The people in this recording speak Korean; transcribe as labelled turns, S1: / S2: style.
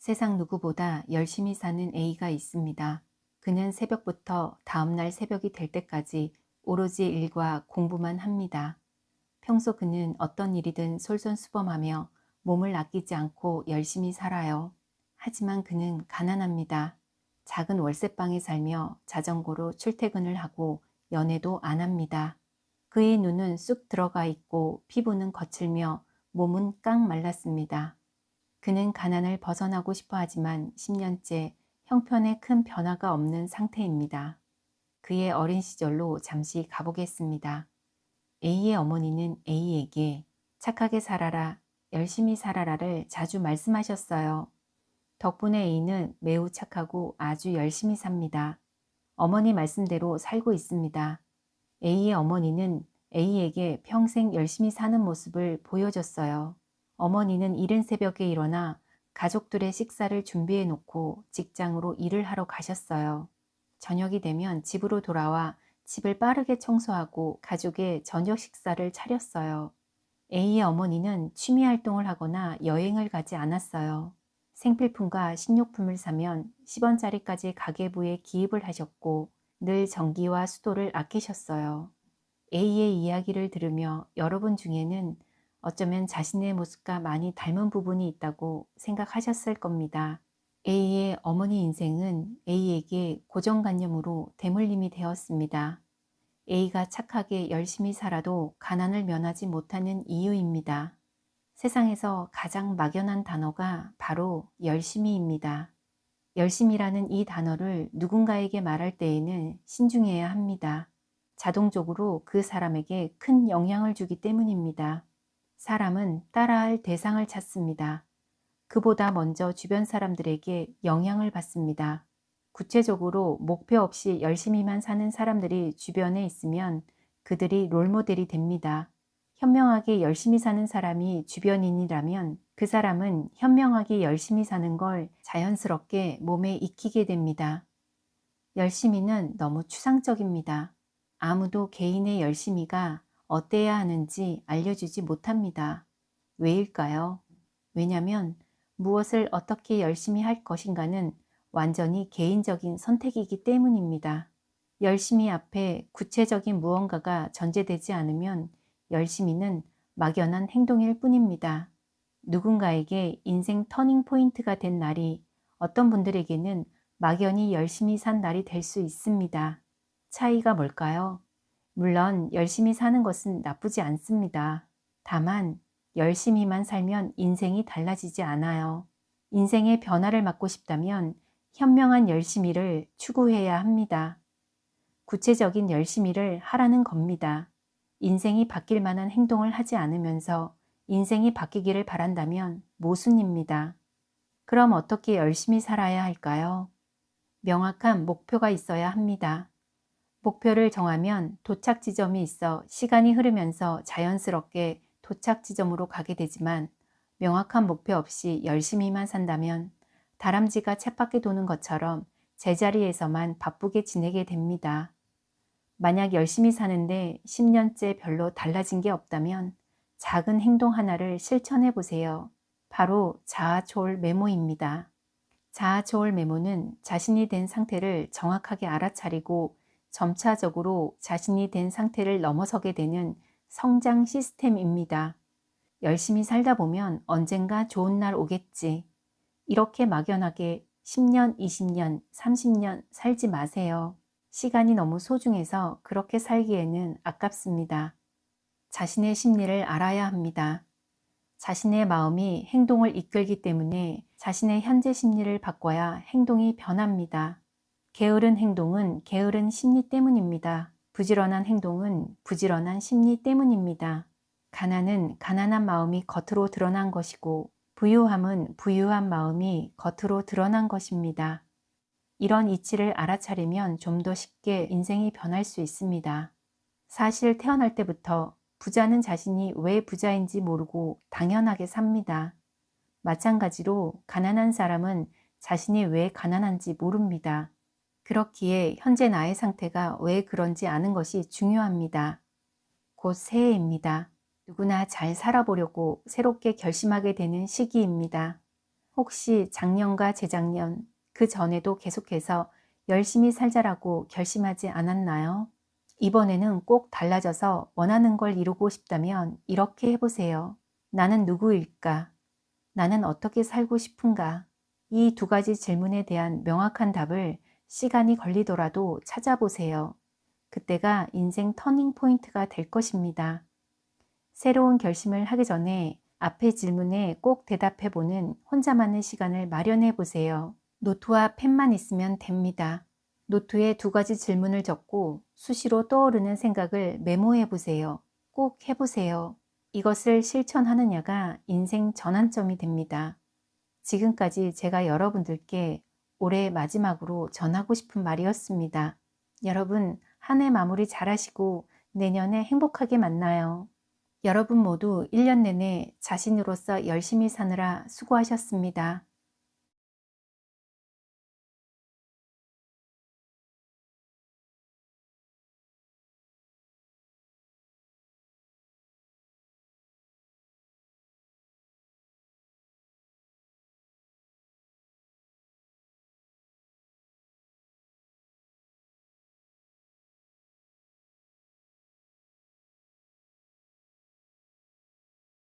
S1: 세상 누구보다 열심히 사는 A가 있습니다. 그는 새벽부터 다음날 새벽이 될 때까지 오로지 일과 공부만 합니다. 평소 그는 어떤 일이든 솔선수범하며 몸을 아끼지 않고 열심히 살아요. 하지만 그는 가난합니다. 작은 월세방에 살며 자전거로 출퇴근을 하고 연애도 안 합니다. 그의 눈은 쑥 들어가 있고 피부는 거칠며 몸은 깡 말랐습니다. 그는 가난을 벗어나고 싶어 하지만 10년째 형편에 큰 변화가 없는 상태입니다. 그의 어린 시절로 잠시 가보겠습니다. A의 어머니는 A에게 착하게 살아라, 열심히 살아라를 자주 말씀하셨어요. 덕분에 A는 매우 착하고 아주 열심히 삽니다. 어머니 말씀대로 살고 있습니다. A의 어머니는 A에게 평생 열심히 사는 모습을 보여줬어요. 어머니는 이른 새벽에 일어나 가족들의 식사를 준비해 놓고 직장으로 일을 하러 가셨어요. 저녁이 되면 집으로 돌아와 집을 빠르게 청소하고 가족의 저녁 식사를 차렸어요. A의 어머니는 취미 활동을 하거나 여행을 가지 않았어요. 생필품과 식료품을 사면 10원짜리까지 가계부에 기입을 하셨고 늘 전기와 수도를 아끼셨어요. A의 이야기를 들으며 여러분 중에는 어쩌면 자신의 모습과 많이 닮은 부분이 있다고 생각하셨을 겁니다. A의 어머니 인생은 A에게 고정관념으로 대물림이 되었습니다. A가 착하게 열심히 살아도 가난을 면하지 못하는 이유입니다. 세상에서 가장 막연한 단어가 바로 열심히입니다. 열심이라는 이 단어를 누군가에게 말할 때에는 신중해야 합니다. 자동적으로 그 사람에게 큰 영향을 주기 때문입니다. 사람은 따라할 대상을 찾습니다. 그보다 먼저 주변 사람들에게 영향을 받습니다. 구체적으로 목표 없이 열심히만 사는 사람들이 주변에 있으면 그들이 롤모델이 됩니다. 현명하게 열심히 사는 사람이 주변인이라면 그 사람은 현명하게 열심히 사는 걸 자연스럽게 몸에 익히게 됩니다. 열심히는 너무 추상적입니다. 아무도 개인의 열심히가 어때야 하는지 알려주지 못합니다. 왜일까요? 왜냐하면 무엇을 어떻게 열심히 할 것인가는 완전히 개인적인 선택이기 때문입니다. 열심히 앞에 구체적인 무언가가 전제되지 않으면 열심히는 막연한 행동일 뿐입니다. 누군가에게 인생 터닝 포인트가 된 날이 어떤 분들에게는 막연히 열심히 산 날이 될 수 있습니다. 차이가 뭘까요? 물론 열심히 사는 것은 나쁘지 않습니다. 다만 열심히만 살면 인생이 달라지지 않아요. 인생의 변화를 막고 싶다면 현명한 열심히를 추구해야 합니다. 구체적인 열심히를 하라는 겁니다. 인생이 바뀔 만한 행동을 하지 않으면서 인생이 바뀌기를 바란다면 모순입니다. 그럼 어떻게 열심히 살아야 할까요? 명확한 목표가 있어야 합니다. 목표를 정하면 도착 지점이 있어 시간이 흐르면서 자연스럽게 도착 지점으로 가게 되지만 명확한 목표 없이 열심히만 산다면 다람쥐가 쳇바퀴 도는 것처럼 제자리에서만 바쁘게 지내게 됩니다. 만약 열심히 사는데 10년째 별로 달라진 게 없다면 작은 행동 하나를 실천해 보세요. 바로 자아초월 메모입니다. 자아초월 메모는 자신이 된 상태를 정확하게 알아차리고 점차적으로 자신이 된 상태를 넘어서게 되는 성장 시스템입니다. 열심히 살다 보면 언젠가 좋은 날 오겠지. 이렇게 막연하게 10년, 20년, 30년 살지 마세요. 시간이 너무 소중해서 그렇게 살기에는 아깝습니다. 자신의 심리를 알아야 합니다. 자신의 마음이 행동을 이끌기 때문에 자신의 현재 심리를 바꿔야 행동이 변합니다. 게으른 행동은 게으른 심리 때문입니다. 부지런한 행동은 부지런한 심리 때문입니다. 가난은 가난한 마음이 겉으로 드러난 것이고 부유함은 부유한 마음이 겉으로 드러난 것입니다. 이런 이치를 알아차리면 좀 더 쉽게 인생이 변할 수 있습니다. 사실 태어날 때부터 부자는 자신이 왜 부자인지 모르고 당연하게 삽니다. 마찬가지로 가난한 사람은 자신이 왜 가난한지 모릅니다. 그렇기에 현재 나의 상태가 왜 그런지 아는 것이 중요합니다. 곧 새해입니다. 누구나 잘 살아보려고 새롭게 결심하게 되는 시기입니다. 혹시 작년과 재작년, 그 전에도 계속해서 열심히 살자라고 결심하지 않았나요? 이번에는 꼭 달라져서 원하는 걸 이루고 싶다면 이렇게 해보세요. 나는 누구일까? 나는 어떻게 살고 싶은가? 이 두 가지 질문에 대한 명확한 답을 시간이 걸리더라도 찾아보세요. 그때가 인생 터닝 포인트가 될 것입니다. 새로운 결심을 하기 전에 앞의 질문에 꼭 대답해보는 혼자만의 시간을 마련해 보세요. 노트와 펜만 있으면 됩니다. 노트에 두 가지 질문을 적고 수시로 떠오르는 생각을 메모해 보세요. 꼭 해보세요. 이것을 실천하느냐가 인생 전환점이 됩니다. 지금까지 제가 여러분들께 올해 마지막으로 전하고 싶은 말이었습니다. 여러분, 한 해 마무리 잘 하시고 내년에 행복하게 만나요. 여러분 모두 1년 내내 자신으로서 열심히 사느라 수고하셨습니다.